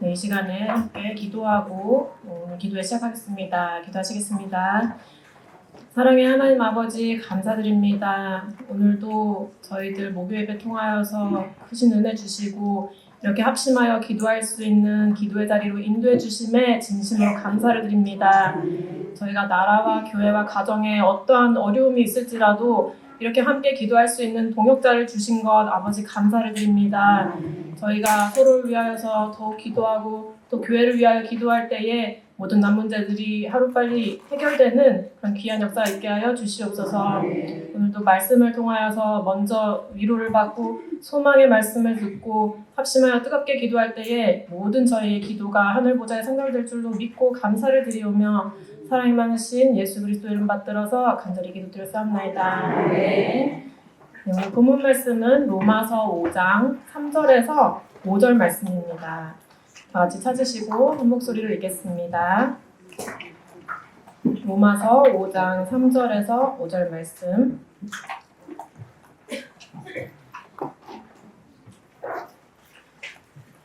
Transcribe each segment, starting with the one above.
네, 이 시간에 함께 기도하고 기도에 시작하겠습니다. 기도하시겠습니다. 사랑의 하나님 아버지 감사드립니다. 오늘도 저희들 목요예배 통하여서 크신 은혜 주시고 이렇게 합심하여 기도할 수 있는 기도의 자리로 인도해 주심에 진심으로 감사를 드립니다. 저희가 나라와 교회와 가정에 어떠한 어려움이 있을지라도 이렇게 함께 기도할 수 있는 동역자를 주신 것 아버지 감사를 드립니다. 저희가 서로를 위하여서 더욱 기도하고 또 교회를 위하여 기도할 때에 모든 난 문제들이 하루빨리 해결되는 그런 귀한 역사 있게 하여 주시옵소서. 오늘도 말씀을 통하여서 먼저 위로를 받고 소망의 말씀을 듣고 합심하여 뜨겁게 기도할 때에 모든 저희의 기도가 하늘 보좌에 상달될 줄로 믿고 감사를 드리오며 사랑이 많으신 예수 그리스도 이름 받들어서 간절히 기도드렸사옵나이다. 네. 오늘 본문 말씀은 로마서 5장 3절에서 5절 말씀입니다. 다 같이 찾으시고 한 목소리로 읽겠습니다. 로마서 5장 3절에서 5절 말씀.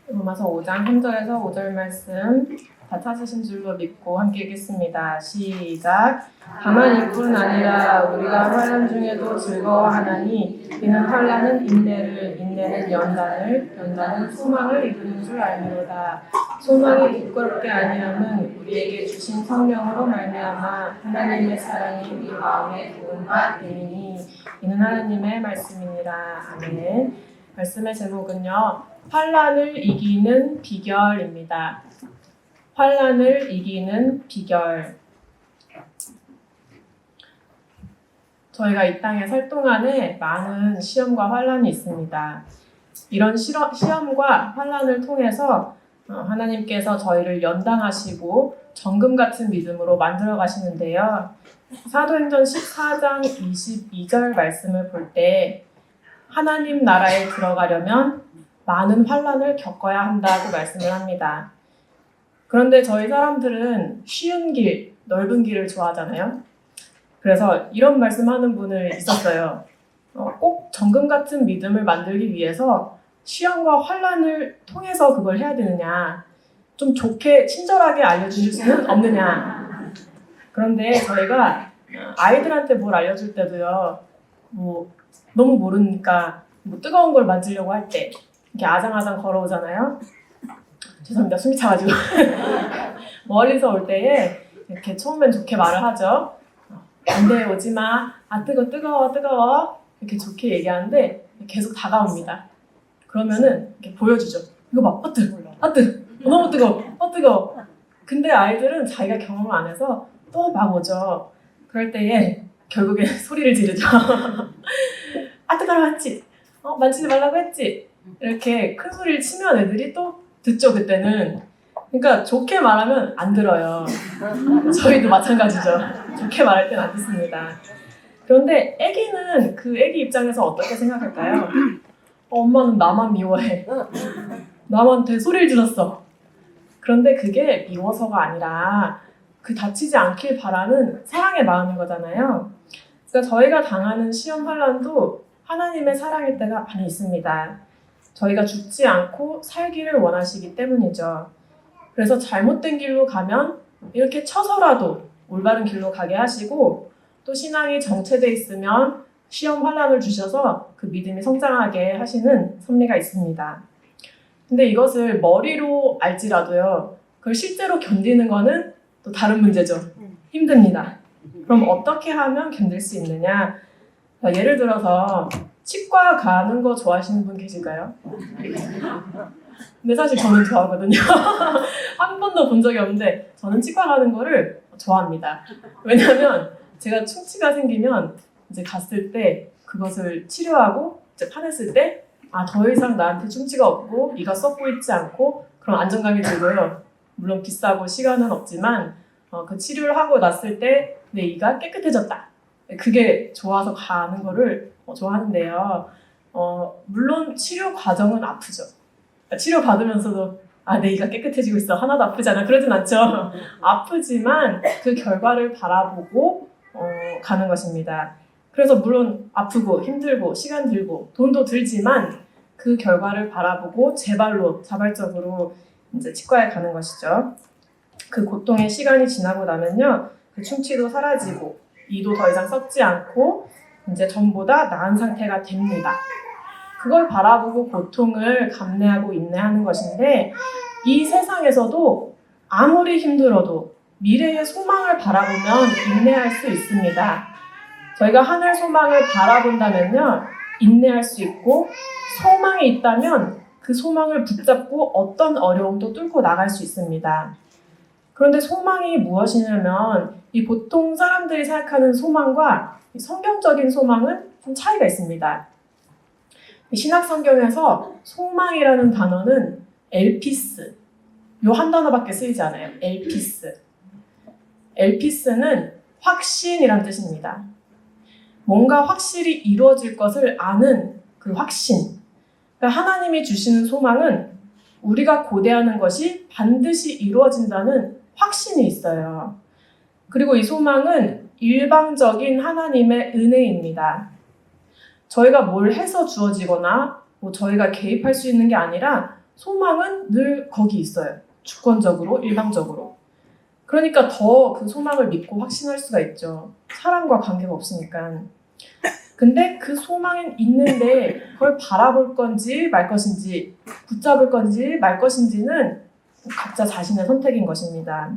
로마서 5장 3절에서 5절 말씀 다 찾으신 줄로 믿고 함께 읽겠습니다. 시작. 다만 이뿐 아니라 우리가 환난 중에도 즐거워하나니 이는 환난은 인내를, 인내는 연단을, 연단은 소망을 이루는 줄 알미로다. 소망이 부끄럽게 아니함은 우리에게 주신 성령으로 말미암아 하나님의 사랑이 우리 마음에 부은 바 되니 이는 하나님의 말씀이니라. 아멘. 말씀의 제목은요, 환난을 이기는 비결입니다. 환난을 이기는 비결. 저희가 이 땅에 살 동안에 많은 시험과 환난이 있습니다. 이런 시험과 환난을 통해서 하나님께서 저희를 연단하시고 정금 같은 믿음으로 만들어 가시는데요. 사도행전 14장 22절 말씀을 볼 때 하나님 나라에 들어가려면 많은 환난을 겪어야 한다고 말씀을 합니다. 그런데 저희 사람들은 쉬운 길, 넓은 길을 좋아하잖아요. 그래서 이런 말씀하는 분을 있었어요. 꼭 정금 같은 믿음을 만들기 위해서 시험과 환난을 통해서 그걸 해야 되느냐, 좀 좋게 친절하게 알려주실 수는 없느냐. 그런데 저희가 아이들한테 뭘 알려줄 때도요, 너무 모르니까 뜨거운 걸 만지려고 할 때 이렇게 아장아장 걸어오잖아요. 죄송합니다. 숨이 차가지고. 멀리서 올 때에 이렇게 처음엔 좋게 말을 하죠. 안 돼, 오지 마. 아, 뜨거워. 이렇게 좋게 얘기하는데 계속 다가옵니다. 그러면은 이렇게 보여주죠. 이거 봐, 너무 뜨거워. 근데 아이들은 자기가 경험을 안 해서 또 막 오죠. 그럴 때에 결국에 소리를 지르죠. 아, 뜨거워 했지? 만지지 말라고 했지? 이렇게 큰 소리를 치면 애들이 또 듣죠, 그때는. 그러니까 좋게 말하면 안 들어요. 저희도 마찬가지죠. 좋게 말할 땐 안 듣습니다. 그런데 애기는 그 애기 입장에서 어떻게 생각할까요? 엄마는 나만 미워해. 남한테 소리를 질렀어. 그런데 그게 미워서가 아니라 그 다치지 않길 바라는 사랑의 마음인 거잖아요. 그러니까 저희가 당하는 시험 환난도 하나님의 사랑일 때가 많이 있습니다. 저희가 죽지 않고 살기를 원하시기 때문이죠. 그래서 잘못된 길로 가면 이렇게 쳐서라도 올바른 길로 가게 하시고, 또 신앙이 정체되어 있으면 시험 환난을 주셔서 그 믿음이 성장하게 하시는 섭리가 있습니다. 근데 이것을 머리로 알지라도요, 그걸 실제로 견디는 거는 또 다른 문제죠. 힘듭니다. 그럼 어떻게 하면 견딜 수 있느냐? 예를 들어서 치과 가는 거 좋아하시는 분 계실까요? 근데 사실 저는 좋아하거든요. 한 번도 본 적이 없는데 저는 치과 가는 거를 좋아합니다. 왜냐하면 제가 충치가 생기면 이제 갔을 때 그것을 치료하고 이제 파냈을 때 더 이상 나한테 충치가 없고 이가 썩고 있지 않고 그런 안정감이 들고요. 물론 비싸고 시간은 없지만 그 치료를 하고 났을 때 내 이가 깨끗해졌다. 그게 좋아서 가는 거를 좋아하는데요. 물론 치료 과정은 아프죠. 치료 받으면서도 내 이가 깨끗해지고 있어. 하나도 아프지 않아. 그러진 않죠. 아프지만 그 결과를 바라보고 가는 것입니다. 그래서 물론 아프고 힘들고 시간 들고 돈도 들지만 그 결과를 바라보고 자발적으로 이제 치과에 가는 것이죠. 그 고통의 시간이 지나고 나면요, 그 충치도 사라지고 이도 더 이상 썩지 않고 이제 전보다 나은 상태가 됩니다. 그걸 바라보고 고통을 감내하고 인내하는 것인데, 이 세상에서도 아무리 힘들어도 미래의 소망을 바라보면 인내할 수 있습니다. 저희가 하늘 소망을 바라본다면요, 인내할 수 있고, 소망이 있다면 그 소망을 붙잡고 어떤 어려움도 뚫고 나갈 수 있습니다. 그런데 소망이 무엇이냐면, 이 보통 사람들이 생각하는 소망과 성경적인 소망은 좀 차이가 있습니다. 신약 성경에서 소망이라는 단어는 엘피스, 요 한 단어밖에 쓰이지 않아요. 엘피스. 엘피스는 확신이란 뜻입니다. 뭔가 확실히 이루어질 것을 아는 그 확신. 그러니까 하나님이 주시는 소망은 우리가 고대하는 것이 반드시 이루어진다는 확신이 있어요. 그리고 이 소망은 일방적인 하나님의 은혜입니다. 저희가 뭘 해서 주어지거나 저희가 개입할 수 있는 게 아니라 소망은 늘 거기 있어요. 주권적으로, 일방적으로. 그러니까 더 그 소망을 믿고 확신할 수가 있죠. 사람과 관계가 없으니까. 근데 그 소망은 있는데 그걸 바라볼 건지 말 것인지, 붙잡을 건지 말 것인지는 각자 자신의 선택인 것입니다.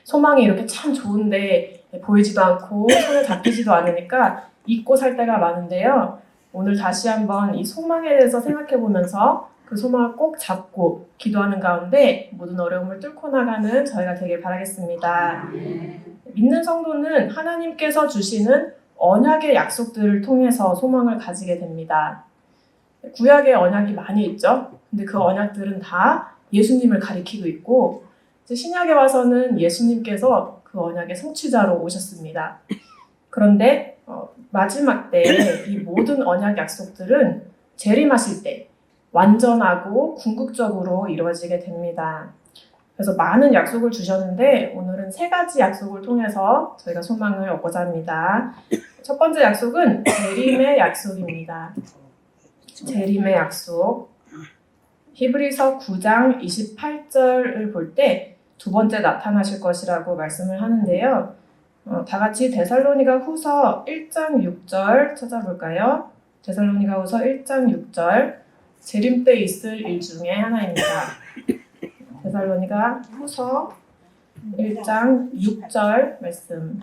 소망이 이렇게 참 좋은데 보이지도 않고 손에 잡히지도 않으니까 잊고 살 때가 많은데요. 오늘 다시 한번 이 소망에 대해서 생각해 보면서 그 소망을 꼭 잡고 기도하는 가운데 모든 어려움을 뚫고 나가는 저희가 되길 바라겠습니다. 믿는 성도는 하나님께서 주시는 언약의 약속들을 통해서 소망을 가지게 됩니다. 구약에 언약이 많이 있죠. 근데 그 언약들은 다 예수님을 가리키고 있고, 이제 신약에 와서는 예수님께서 그 언약의 성취자로 오셨습니다. 그런데 마지막 때 이 모든 언약 약속들은 재림하실 때 완전하고 궁극적으로 이루어지게 됩니다. 그래서 많은 약속을 주셨는데 오늘은 3가지 약속을 통해서 저희가 소망을 얻고자 합니다. 첫 번째 약속은 재림의 약속입니다. 재림의 약속. 히브리서 9장 28절을 볼 때 두 번째 나타나실 것이라고 말씀을 하는데요. 다 같이 데살로니가 후서 1장 6절 찾아볼까요? 데살로니가 후서 1장 6절. 재림 때 있을 일 중에 하나입니다. 데살로니가 후서 1장 6절 말씀.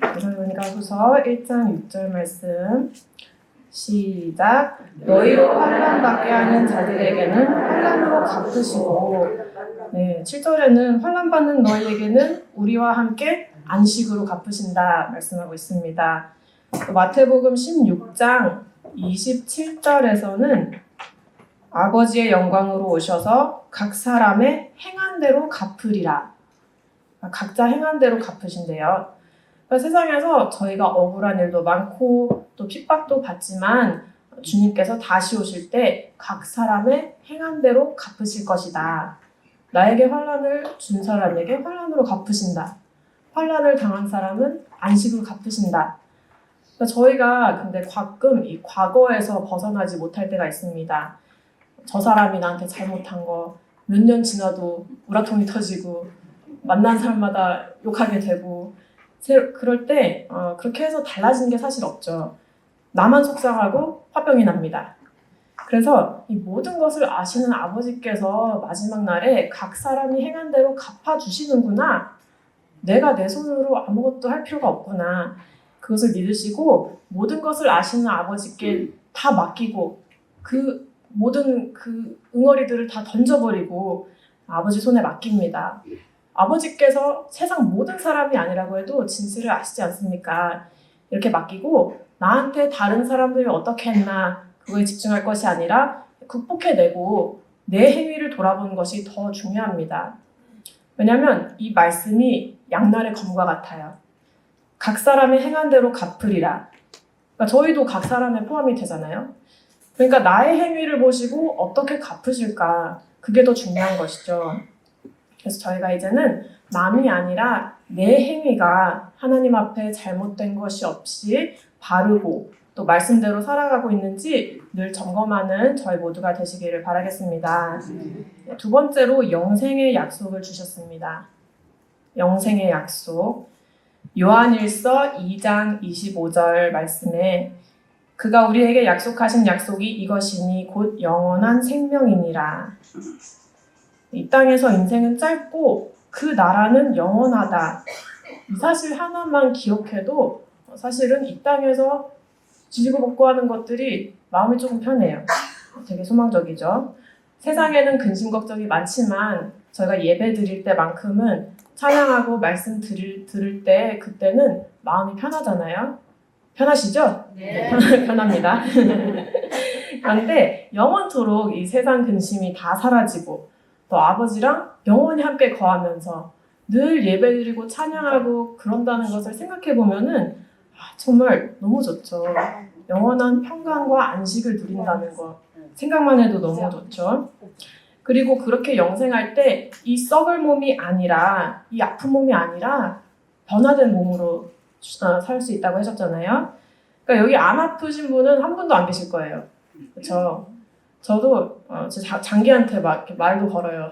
데살로니가 후서 1장 6절 말씀. 시작. 너희로 환난받게 하는 자들에게는 환난으로 갚으시고, 7절에는 환난받는 너희에게는 우리와 함께 안식으로 갚으신다 말씀하고 있습니다. 마태복음 16장 27절에서는 아버지의 영광으로 오셔서 각 사람의 행한 대로 갚으리라. 각자 행한 대로 갚으신대요. 세상에서 저희가 억울한 일도 많고 또 핍박도 받지만 주님께서 다시 오실 때 각 사람의 행한 대로 갚으실 것이다. 나에게 환난을 준 사람에게 환난으로 갚으신다. 환난을 당한 사람은 안식으로 갚으신다. 저희가 근데 가끔 이 과거에서 벗어나지 못할 때가 있습니다. 저 사람이 나한테 잘못한 거 몇 년 지나도 우라통이 터지고 만난 사람마다 욕하게 되고, 그럴 때 그렇게 해서 달라지는 게 사실 없죠. 나만 속상하고 화병이 납니다. 그래서 이 모든 것을 아시는 아버지께서 마지막 날에 각 사람이 행한 대로 갚아주시는구나. 내가 내 손으로 아무것도 할 필요가 없구나. 그것을 믿으시고 모든 것을 아시는 아버지께 다 맡기고 그 모든 그 응어리들을 다 던져버리고 아버지 손에 맡깁니다. 아버지께서 세상 모든 사람이 아니라고 해도 진실을 아시지 않습니까? 이렇게 맡기고 나한테 다른 사람들이 어떻게 했나 그거에 집중할 것이 아니라 극복해내고 내 행위를 돌아보는 것이 더 중요합니다. 왜냐하면 이 말씀이 양날의 검과 같아요. 각 사람의 행한 대로 갚으리라. 그러니까 저희도 각 사람에 포함이 되잖아요. 그러니까 나의 행위를 보시고 어떻게 갚으실까? 그게 더 중요한 것이죠. 그래서 저희가 이제는 남이 아니라 내 행위가 하나님 앞에 잘못된 것이 없이 바르고 또 말씀대로 살아가고 있는지 늘 점검하는 저희 모두가 되시기를 바라겠습니다. 두 번째로 영생의 약속을 주셨습니다. 영생의 약속. 요한일서 2장 25절 말씀에 그가 우리에게 약속하신 약속이 이것이니 곧 영원한 생명이니라. 이 땅에서 인생은 짧고 그 나라는 영원하다. 이 사실 하나만 기억해도 사실은 이 땅에서 지지고 볶고 하는 것들이 마음이 조금 편해요. 되게 소망적이죠. 세상에는 근심 걱정이 많지만 저희가 예배 드릴 때만큼은 찬양하고 말씀 들을 때 그때는 마음이 편하잖아요. 편하시죠? 네. 편합니다. 그런데 영원토록 이 세상 근심이 다 사라지고 또 아버지랑 영원히 함께 거하면서 늘 예배드리고 찬양하고 그런다는 것을 생각해 보면은 정말 너무 좋죠. 영원한 평강과 안식을 누린다는 것 생각만 해도 너무 좋죠. 그리고 그렇게 영생할 때 이 썩을 몸이 아니라 이 아픈 몸이 아니라 변화된 몸으로 살 수 있다고 하셨잖아요. 그러니까 여기 안 아프신 분은 한 분도 안 계실 거예요. 그렇죠? 저도 제 장기한테 막 이렇게 말도 걸어요.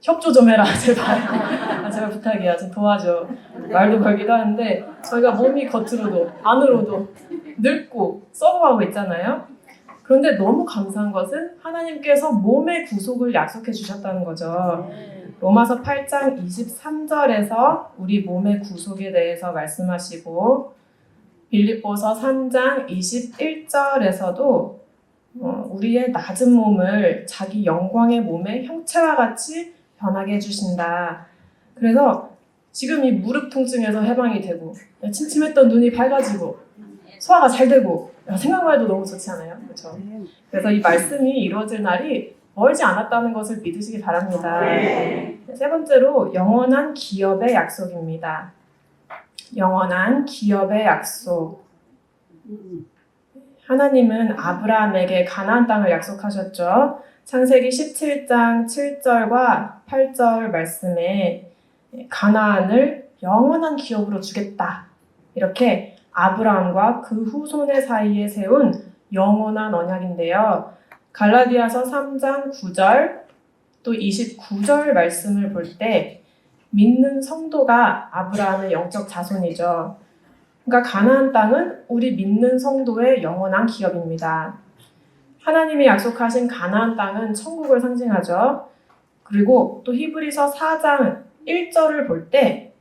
협조 좀 해라 제발. 제발 부탁이야. 좀 도와줘. 말도 걸기도 하는데 저희가 몸이 겉으로도 안으로도 늙고 썩어가고 있잖아요. 그런데 너무 감사한 것은 하나님께서 몸의 구속을 약속해 주셨다는 거죠. 로마서 8장 23절에서 우리 몸의 구속에 대해서 말씀하시고 빌립보서 3장 21절에서도 우리의 낮은 몸을 자기 영광의 몸의 형체와 같이 변하게 해주신다. 그래서 지금 이 무릎 통증에서 해방이 되고 침침했던 눈이 밝아지고 소화가 잘 되고 생각만 해도 너무 좋지 않아요? 그렇죠? 그래서 이 말씀이 이루어질 날이 멀지 않았다는 것을 믿으시기 바랍니다. 세 번째로 영원한 기업의 약속입니다. 영원한 기업의 약속. 하나님은 아브라함에게 가나안 땅을 약속하셨죠. 창세기 17장 7절과 8절 말씀에 가나안을 영원한 기업으로 주겠다. 이렇게 아브라함과 그 후손의 사이에 세운 영원한 언약인데요. 갈라디아서 3장 9절 또 29절 말씀을 볼 때 믿는 성도가 아브라함의 영적 자손이죠. 그러니까 가나안 땅은 우리 믿는 성도의 영원한 기업입니다. 하나님이 약속하신 가나안 땅은 천국을 상징하죠. 그리고 또 히브리서 4장 1절을 볼 때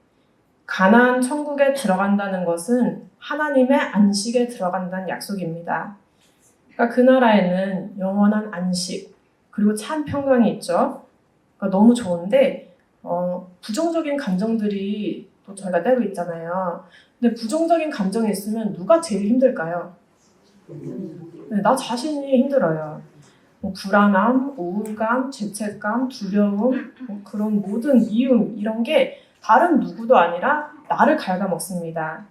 가나안 천국에 들어간다는 것은 하나님의 안식에 들어간다는 약속입니다. 그러니까 그 나라에는 영원한 안식 그리고 참 평강이 있죠. 그러니까 너무 좋은데 부정적인 감정들이 또 저희가 때로 있잖아요. 근데 부정적인 감정이 있으면 누가 제일 힘들까요? 네, 나 자신이 힘들어요. 불안함, 우울감, 죄책감, 두려움, 그런 모든 미움 이런 게 다른 누구도 아니라 나를 갉아먹습니다.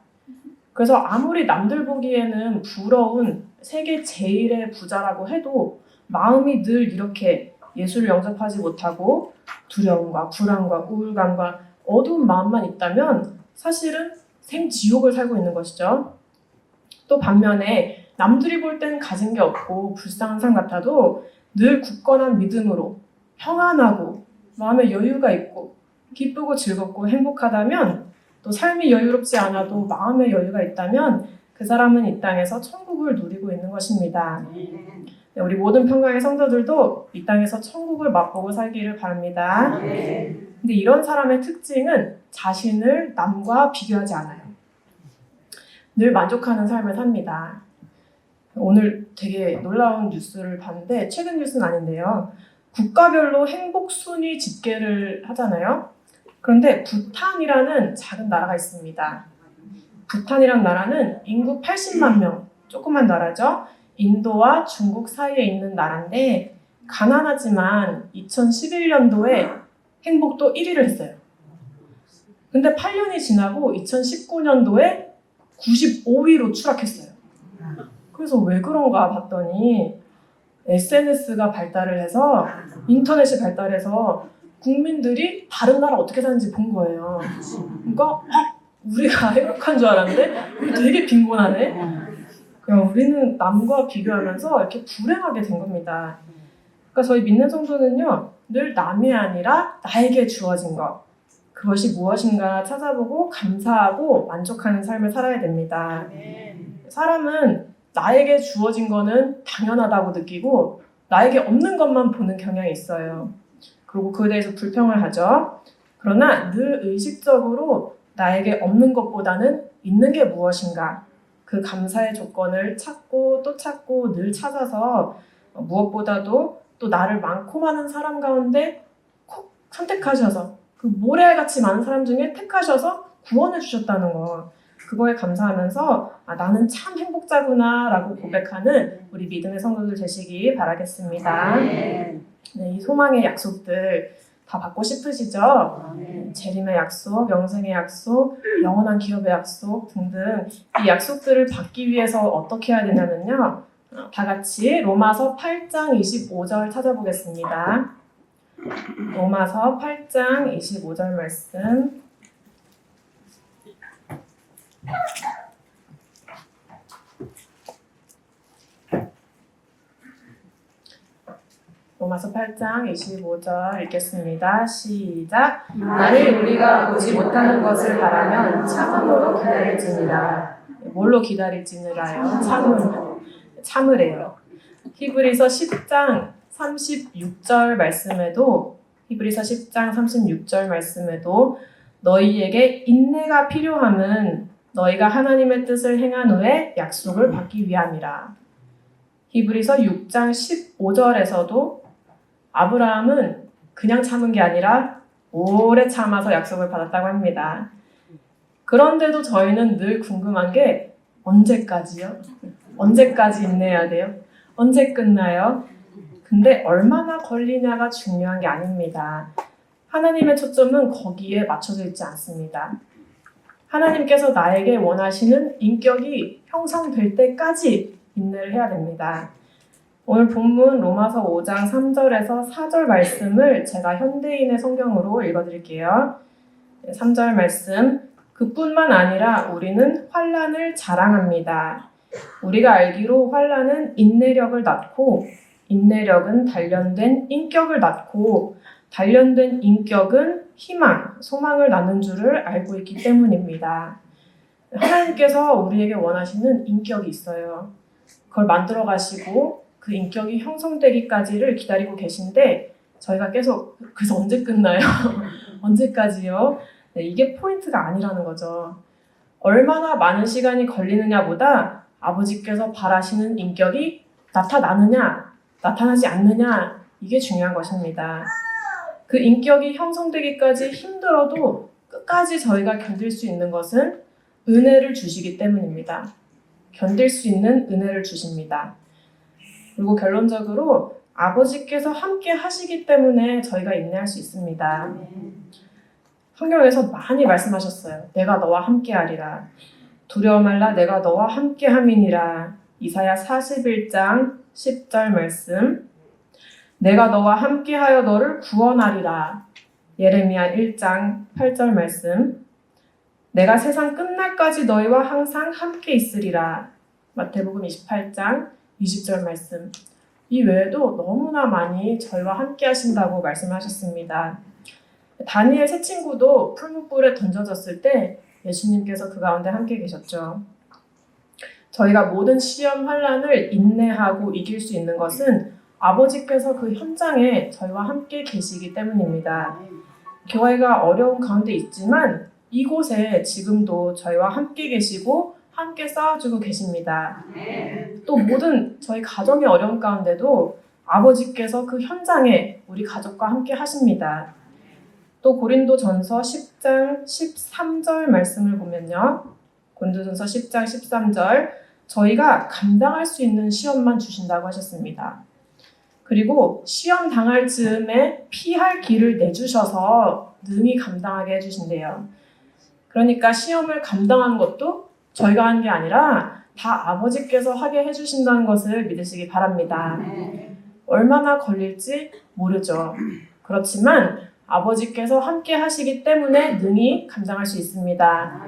그래서 아무리 남들 보기에는 부러운 세계 제일의 부자라고 해도 마음이 늘 이렇게 예수를 영접하지 못하고 두려움과 불안과 우울감과 어두운 마음만 있다면 사실은 생지옥을 살고 있는 것이죠. 또 반면에 남들이 볼 땐 가진 게 없고 불쌍한 삶 같아도 늘 굳건한 믿음으로 평안하고 마음에 여유가 있고 기쁘고 즐겁고 행복하다면 또 삶이 여유롭지 않아도 마음의 여유가 있다면 그 사람은 이 땅에서 천국을 누리고 있는 것입니다. 네, 우리 모든 평강의 성도들도 이 땅에서 천국을 맛보고 살기를 바랍니다. 근데 이런 사람의 특징은 자신을 남과 비교하지 않아요. 늘 만족하는 삶을 삽니다. 오늘 되게 놀라운 뉴스를 봤는데 최근 뉴스는 아닌데요. 국가별로 행복 순위 집계를 하잖아요. 그런데 부탄이라는 작은 나라가 있습니다. 부탄이라는 나라는 인구 80만 명, 조그만 나라죠. 인도와 중국 사이에 있는 나라인데 가난하지만 2011년도에 행복도 1위를 했어요. 근데 8년이 지나고 2019년도에 95위로 추락했어요. 그래서 왜 그런가 봤더니 SNS가 발달을 해서 인터넷이 발달해서 국민들이 다른 나라 어떻게 사는지 본 거예요. 그러니까 우리가 행복한 줄 알았는데 우리 되게 빈곤하네. 그냥 우리는 남과 비교하면서 이렇게 불행하게 된 겁니다. 그러니까 저희 믿는 성도는요, 늘 남이 아니라 나에게 주어진 것, 그것이 무엇인가 찾아보고 감사하고 만족하는 삶을 살아야 됩니다. 사람은 나에게 주어진 거는 당연하다고 느끼고 나에게 없는 것만 보는 경향이 있어요. 그리고 그에 대해서 불평을 하죠. 그러나 늘 의식적으로 나에게 없는 것보다는 있는 게 무엇인가, 그 감사의 조건을 찾고 또 찾고 늘 찾아서 무엇보다도 또 나를 많고 많은 사람 가운데 콕 선택하셔서 그 모래같이 많은 사람 중에 택하셔서 구원해 주셨다는 거, 그거에 감사하면서 나는 참 행복자구나 라고 고백하는 우리 믿음의 성도들 되시기 바라겠습니다. 네, 이 소망의 약속들 다 받고 싶으시죠? 재림의 약속, 영생의 약속, 영원한 기업의 약속 등등 이 약속들을 받기 위해서 어떻게 해야 되냐면요, 다 같이 로마서 8장 25절 찾아보겠습니다. 로마서 8장 25절 말씀. 로마서 8장 25절 읽겠습니다. 시작. 만일 우리가 보지 못하는 것을 바라면 참음으로 기다릴지니라. 뭘로 기다릴지니라요? 참으래요. 히브리서 10장 36절 말씀에도, 히브리서 10장 36절 말씀에도 너희에게 인내가 필요함은 너희가 하나님의 뜻을 행한 후에 약속을 받기 위함이라. 히브리서 6장 15절에서도 아브라함은 그냥 참은 게 아니라 오래 참아서 약속을 받았다고 합니다. 그런데도 저희는 늘 궁금한 게 언제까지요? 언제까지 인내해야 돼요? 언제 끝나요? 근데 얼마나 걸리냐가 중요한 게 아닙니다. 하나님의 초점은 거기에 맞춰져 있지 않습니다. 하나님께서 나에게 원하시는 인격이 형성될 때까지 인내를 해야 됩니다. 오늘 본문 로마서 5장 3절에서 4절 말씀을 제가 현대인의 성경으로 읽어드릴게요. 3절 말씀. 그뿐만 아니라 우리는 환난을 자랑합니다. 우리가 알기로 환난은 인내력을 낳고 인내력은 단련된 인격을 낳고 단련된 인격은 희망, 소망을 낳는 줄을 알고 있기 때문입니다. 하나님께서 우리에게 원하시는 인격이 있어요. 그걸 만들어 가시고 그 인격이 형성되기까지를 기다리고 계신데 저희가 계속 그래서 언제 끝나요? 언제까지요? 네, 이게 포인트가 아니라는 거죠. 얼마나 많은 시간이 걸리느냐보다 아버지께서 바라시는 인격이 나타나느냐, 나타나지 않느냐, 이게 중요한 것입니다. 그 인격이 형성되기까지 힘들어도 끝까지 저희가 견딜 수 있는 것은 은혜를 주시기 때문입니다. 견딜 수 있는 은혜를 주십니다. 그리고 결론적으로 아버지께서 함께 하시기 때문에 저희가 인내할 수 있습니다. 성경에서 많이 말씀하셨어요. 내가 너와 함께 하리라. 두려워 말라, 내가 너와 함께 함이니라. 이사야 41장 10절 말씀. 내가 너와 함께하여 너를 구원하리라. 예레미야 1장 8절 말씀. 내가 세상 끝날까지 너희와 항상 함께 있으리라. 마태복음 28장 20절 말씀. 이 외에도 너무나 많이 저희와 함께 하신다고 말씀하셨습니다. 다니엘 세 친구도 풀무불에 던져졌을 때 예수님께서 그 가운데 함께 계셨죠. 저희가 모든 시험 환난을 인내하고 이길 수 있는 것은 아버지께서 그 현장에 저희와 함께 계시기 때문입니다. 교회가 어려운 가운데 있지만 이곳에 지금도 저희와 함께 계시고 함께 싸워주고 계십니다. 또 모든 저희 가정의 어려움 가운데도 아버지께서 그 현장에 우리 가족과 함께 하십니다. 또 고린도전서 10장 13절 말씀을 보면요. 고린도전서 10장 13절 저희가 감당할 수 있는 시험만 주신다고 하셨습니다. 그리고 시험 당할 즈음에 피할 길을 내주셔서 능히 감당하게 해주신대요. 그러니까 시험을 감당하는 것도 저희가 하는 게 아니라 다 아버지께서 하게 해주신다는 것을 믿으시기 바랍니다. 얼마나 걸릴지 모르죠. 그렇지만 아버지께서 함께 하시기 때문에 능히 감당할 수 있습니다.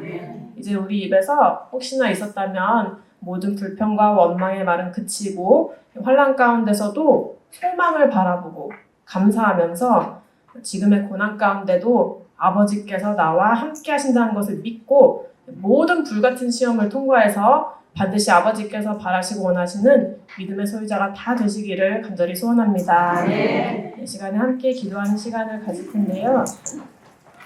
이제 우리 입에서 혹시나 있었다면 모든 불평과 원망의 말은 그치고 환난 가운데서도 소망을 바라보고 감사하면서 지금의 고난 가운데도 아버지께서 나와 함께 하신다는 것을 믿고 모든 불같은 시험을 통과해서 반드시 아버지께서 바라시고 원하시는 믿음의 소유자가 다 되시기를 간절히 소원합니다. 이 시간에 함께 기도하는 시간을 가질 텐데요.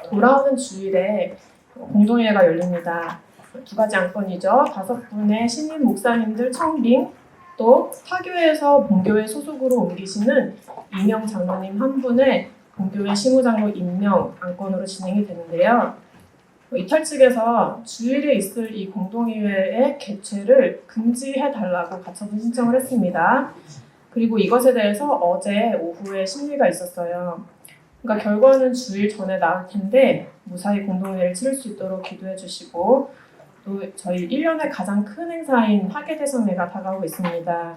돌아오는 주일에 공동회가 열립니다. 2가지 안건이죠. 5분의 신임 목사님들 청빙, 또 타교에서 본교회 소속으로 옮기시는 이명 장로님 1분의 본교회 시무장로 임명 안건으로 진행이 되는데요. 이탈 측에서 주일에 있을 이 공동의회의 개최를 금지해달라고 가처분 신청을 했습니다. 그리고 이것에 대해서 어제 오후에 심리가 있었어요. 그러니까 결과는 주일 전에 나올 텐데 무사히 공동회의를 치를 수 있도록 기도해 주시고, 또 저희 1년의 가장 큰 행사인 학예대성회가 다가오고 있습니다.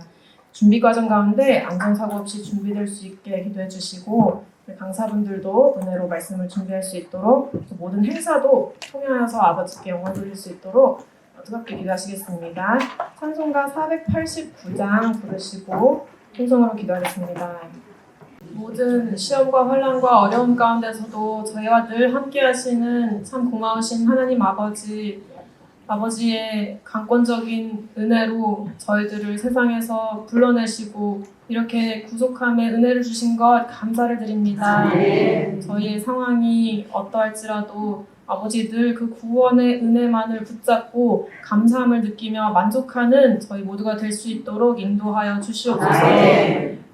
준비 과정 가운데 안전사고 없이 준비될 수 있게 기도해 주시고, 강사분들도 은혜로 말씀을 준비할 수 있도록, 또 모든 행사도 통하여서 아버지께 영광 돌릴 수 있도록 뜨겁게 기도하시겠습니다. 찬송가 489장 부르시고 통성으로 기도하겠습니다. 모든 시험과 환난과 어려움 가운데서도 저희와 늘 함께 하시는 참 고마우신 하나님 아버지의 강권적인 은혜로 저희들을 세상에서 불러내시고 이렇게 구속함에 은혜를 주신 것 감사를 드립니다. 저희의 상황이 어떠할지라도 아버지 늘 그 구원의 은혜만을 붙잡고 감사함을 느끼며 만족하는 저희 모두가 될 수 있도록 인도하여 주시옵소서.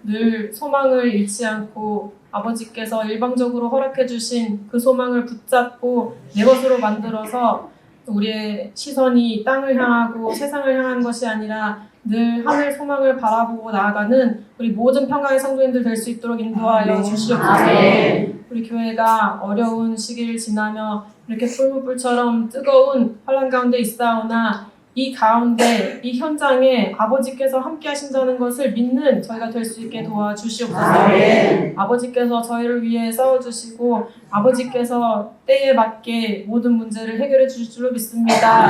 늘 소망을 잃지 않고 아버지께서 일방적으로 허락해 주신 그 소망을 붙잡고 내 것으로 만들어서 우리의 시선이 땅을 향하고 세상을 향한 것이 아니라 늘 하늘 소망을 바라보고 나아가는 우리 모든 평강의 성도님들 될 수 있도록 인도하여 주시옵소서. 우리 교회가 어려운 시기를 지나며 이렇게 풀무불처럼 뜨거운 환난 가운데 있사오나 이 가운데 이 현장에 아버지께서 함께 하신다는 것을 믿는 저희가 될 수 있게 도와주시옵소서. 아버지께서 저희를 위해 싸워주시고 아버지께서 때에 맞게 모든 문제를 해결해 주실 줄로 믿습니다.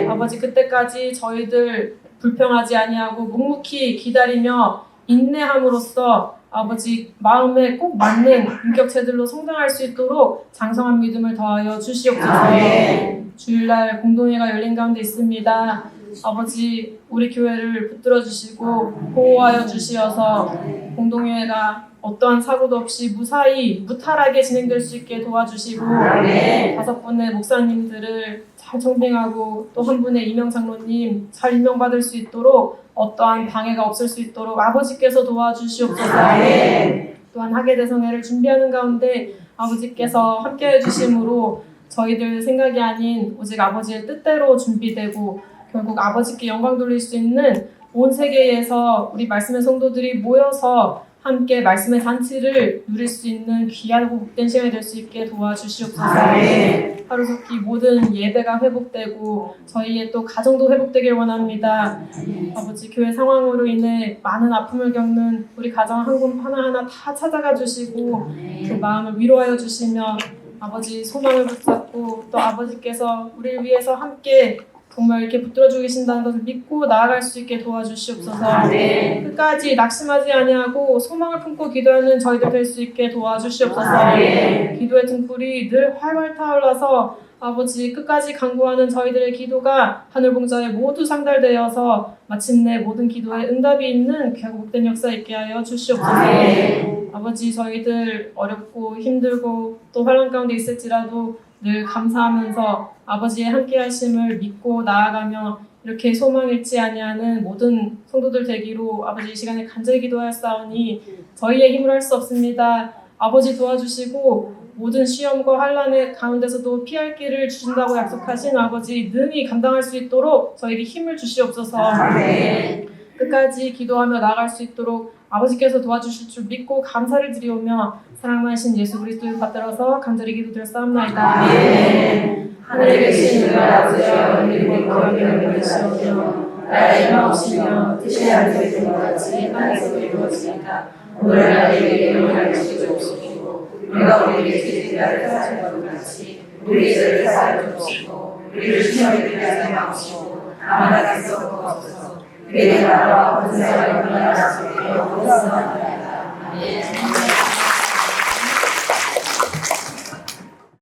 아버지 그때까지 저희들 불평하지 아니하고 묵묵히 기다리며 인내함으로써 아버지 마음에 꼭 맞는 인격체들로 성장할 수 있도록 장성한 믿음을 더하여 주시옵소서. 주일날 공동회가 열린 가운데 있습니다. 아버지 우리 교회를 붙들어 주시고 보호하여 주시어서 공동회가 어떠한 사고도 없이 무사히 무탈하게 진행될 수 있게 도와주시고 5분의 목사님들을 잘 청빙하고 또 1분의 이명 장로님 잘 임명받을 수 있도록 어떠한 방해가 없을 수 있도록 아버지께서 도와주시옵소서. 또한 학예대성회를 준비하는 가운데 아버지께서 함께해 주심으로 저희들 생각이 아닌 오직 아버지의 뜻대로 준비되고 결국 아버지께 영광 돌릴 수 있는 온 세계에서 우리 말씀의 성도들이 모여서 함께 말씀의 잔치를 누릴 수 있는 귀하고 복된 시간이 될 수 있게 도와주시옵소서. 하루속히 모든 예배가 회복되고 저희의 또 가정도 회복되길 원합니다. 아버지 교회 상황으로 인해 많은 아픔을 겪는 우리 가정 하나하나 다 찾아가 주시고 그 마음을 위로하여 주시며 아버지 소망을 붙잡고 또 아버지께서 우리를 위해서 함께 정말 이렇게 붙들어주고 계신다는 것을 믿고 나아갈 수 있게 도와주시옵소서. 끝까지 낙심하지 아니하고 소망을 품고 기도하는 저희들 될 수 있게 도와주시옵소서. 기도의 등불이 늘 활활 타올라서 아버지 끝까지 간구하는 저희들의 기도가 하늘 봉자에 모두 상달되어서 마침내 모든 기도에 응답이 있는 귀하고 복된 역사 있게 하여 주시옵소서. 아버지 저희들 어렵고 힘들고 또 환난 가운데 있을지라도 늘 감사하면서 아버지의 함께하심을 믿고 나아가며 이렇게 소망 잃지 아니하는 모든 성도들 되기로 아버지 이 시간에 간절히 기도하였사오니 저희의 힘으로 할 수 없습니다. 아버지 도와주시고 모든 시험과 환난의 가운데서도 피할 길을 주신다고 약속하신 아버지 능히 감당할 수 있도록 저에게 힘을 주시옵소서. 끝까지 기도하며 나아갈 수 있도록 아버지께서 도와주실 줄 믿고 감사를 드리오며 사랑 많으신 예수 그리스도를 받들어서 간절히 기도드렸사옵나이다. 하늘에 계신 우리 아버지여 이름이 거룩하게 여기시오며 나라의 임하옵시며 뜻이 하늘에 된 것 같이 땅에서도 이루어지이다. 오늘 우리에게 일용할 것을 주옵시고 우리가 우리의 죄를 사하는 것 같이 우리의 죄를 사하여 주시고 우리를 시험에 들게 하지 마시고 다만 악에서 구하옵소서. 그의 나라와 권세와 영광이 나시게 영원히